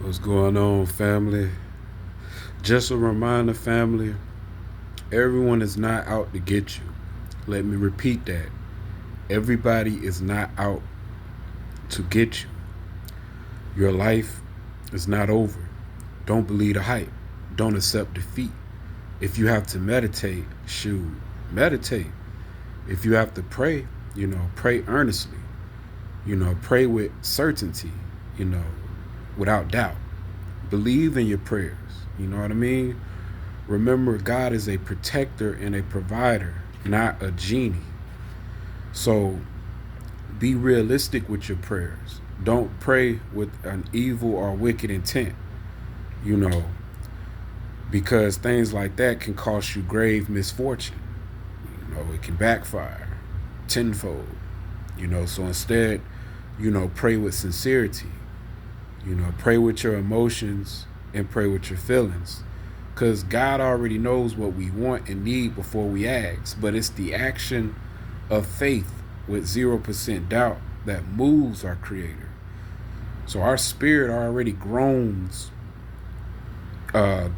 What's going on, family? Just a reminder, family, everyone is not out to get you. Let me repeat that. Everybody is not out to get you. Your life is not over. Don't believe the hype. Don't accept defeat. If you have to meditate, shoot, meditate. If you have to pray, pray earnestly. Pray with certainty, you know, without doubt. Believe in your prayers. You know what I mean? Remember, God is a protector and a provider, not a genie. So be realistic with your prayers. Don't pray with an evil or wicked intent, you know, because things like that can cost you grave misfortune. It can backfire tenfold, So instead, pray with sincerity, pray with your emotions and pray with your feelings. Because God already knows what we want and need before we ask. But it's the action of faith with 0% doubt that moves our Creator. So our spirit already groans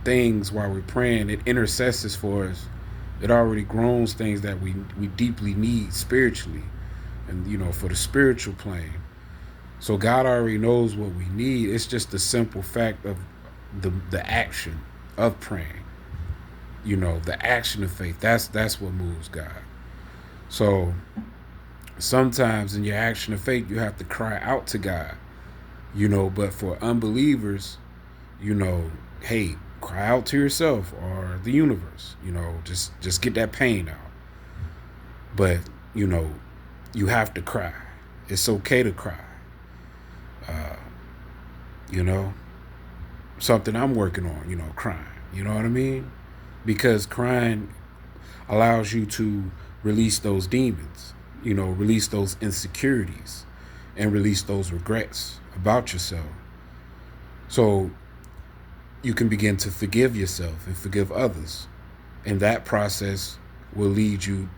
things while we're praying. It intercesses for us. It already groans things that we deeply need spiritually and, for the spiritual plane. So God already knows what we need. It's just the simple fact of the action of praying. The action of faith. That's what moves God. So sometimes in your action of faith, you have to cry out to God. But for unbelievers, hey, cry out to yourself or the universe. Just get that pain out. But you have to cry. It's okay to cry. Uh, you know, something I'm working on. Crying. You know what I mean? Because crying allows you to release those demons. Release those insecurities, and release those regrets about yourself. So you can begin to forgive yourself and forgive others. And that process will lead you,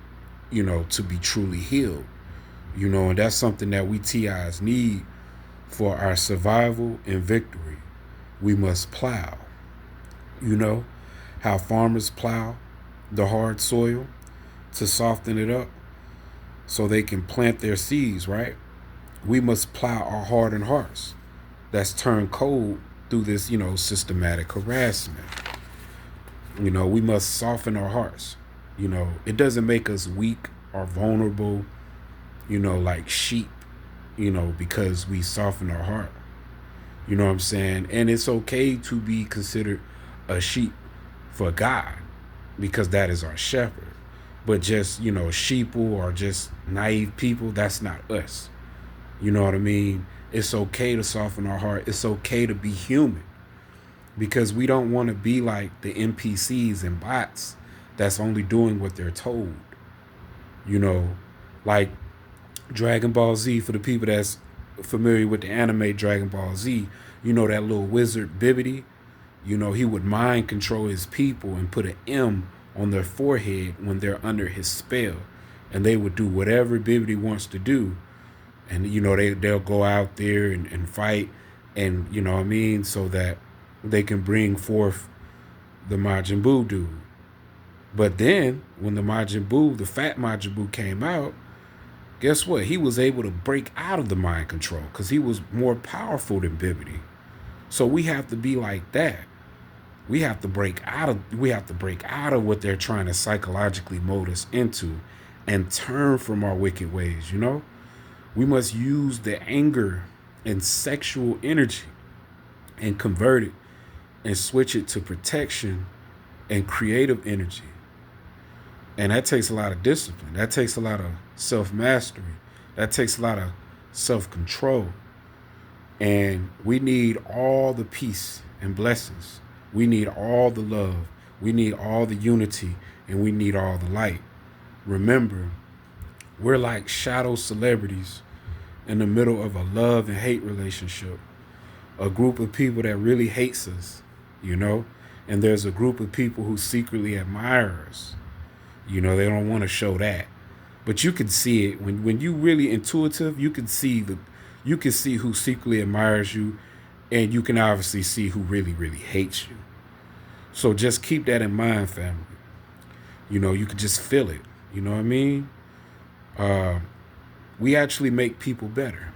to be truly healed. And that's something that we TIs need for our survival and victory. We must plow. You know how farmers plow the hard soil to soften it up so they can plant their seeds, right? We must plow our hardened hearts that's turned cold through this, systematic harassment. We must soften our hearts. It doesn't make us weak or vulnerable, like sheep, because we soften our heart. You know what I'm saying? And it's okay to be considered a sheep for God because that is our shepherd. But just, sheeple or just naive people, that's not us. You know what I mean? It's okay to soften our heart. It's okay to be human because we don't want to be like the NPCs and bots that's only doing what they're told. Like Dragon Ball Z, for the people that's familiar with the anime Dragon Ball Z, that little wizard Bibbidi, he would mind control his people and put an M on their forehead when they're under his spell. And they would do whatever Bibbidi wants to do. And, they'll go out there and fight. And, you know what I mean? So that they can bring forth the Majin Buu dude. But then when the fat Majin Buu came out, guess what? He was able to break out of the mind control because he was more powerful than Bibbidi. So we have to be like that. We have to break out of what they're trying to psychologically mold us into and turn from our wicked ways, We must use the anger and sexual energy and convert it and switch it to protection and creative energy. And that takes a lot of discipline. That takes a lot of self-mastery. That takes a lot of self-control. And we need all the peace and blessings. We need all the love. We need all the unity. And we need all the light. Remember, we're like shadow celebrities in the middle of a love and hate relationship. A group of people that really hates us, And there's a group of people who secretly admire us. They don't want to show that. But you can see it when you really intuitive, you can see who secretly admires you And you can obviously see who really, really hates you. So just keep that in mind, family. You know, you can just feel it. You know what I mean? Uh, we actually make people better.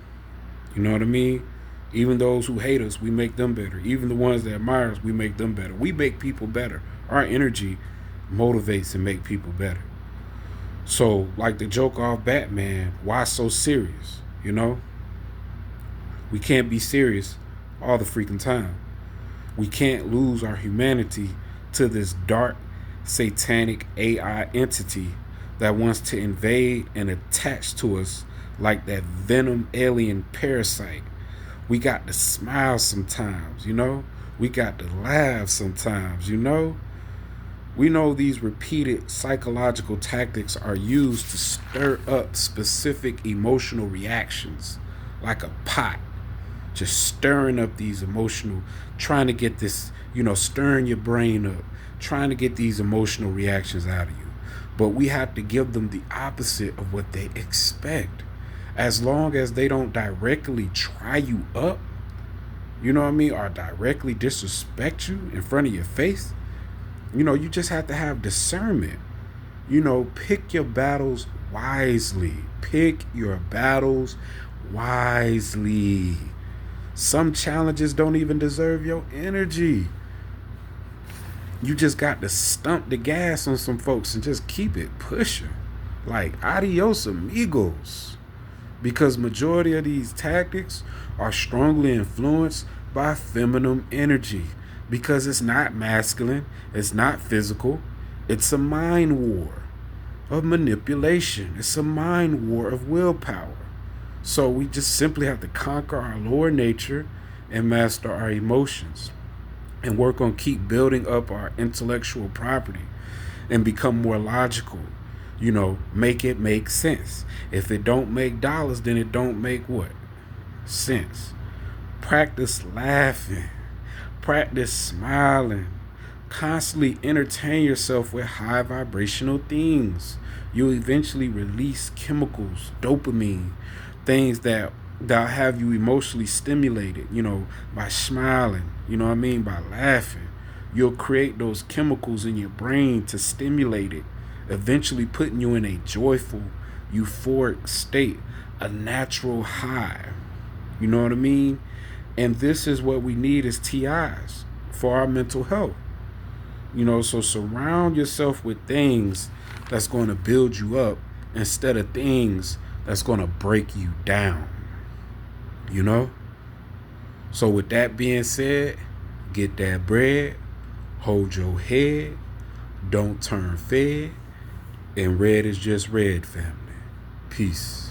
You know what I mean? Even those who hate us, we make them better. Even the ones that admire us, we make them better. We make people better. Our energy motivates and make people better. So, like the joke off Batman, why so serious? You know? We can't be serious all the freaking time. We can't lose our humanity to this dark, satanic AI entity that wants to invade and attach to us like that venom alien parasite. We got to smile sometimes, you know? We got to laugh sometimes, you know? We know these repeated psychological tactics are used to stir up specific emotional reactions like a pot, just stirring up these emotional, trying to get this, you know, stirring your brain up, trying to get these emotional reactions out of you. But we have to give them the opposite of what they expect. As long as they don't directly try you up, you know what I mean, or directly disrespect you in front of your face, you know, you just have to have discernment. You know, pick your battles wisely. Pick your battles wisely. Some challenges don't even deserve your energy. You just got to stump the gas on some folks and just keep it pushing. Like, adios amigos. Because majority of these tactics are strongly influenced by feminine energy. Because it's not masculine, it's not physical, it's a mind war of manipulation. It's a mind war of willpower. So we just simply have to conquer our lower nature and master our emotions and work on keep building up our intellectual property and become more logical. You know, make it make sense. If it don't make dollars, then it don't make what? Sense. Practice laughing. Practice smiling. Constantly entertain yourself with high vibrational things. You'll eventually release chemicals, dopamine, things that have you emotionally stimulated, you know, by smiling, you know what I mean, by laughing. You'll create those chemicals in your brain to stimulate it, eventually putting you in a joyful, euphoric state, a natural high. You know what I mean? And this is what we need as TIs for our mental health. You know, so surround yourself with things that's going to build you up instead of things that's going to break you down. You know? So with that being said, get that bread, hold your head, don't turn fed, and red is just red, family. Peace.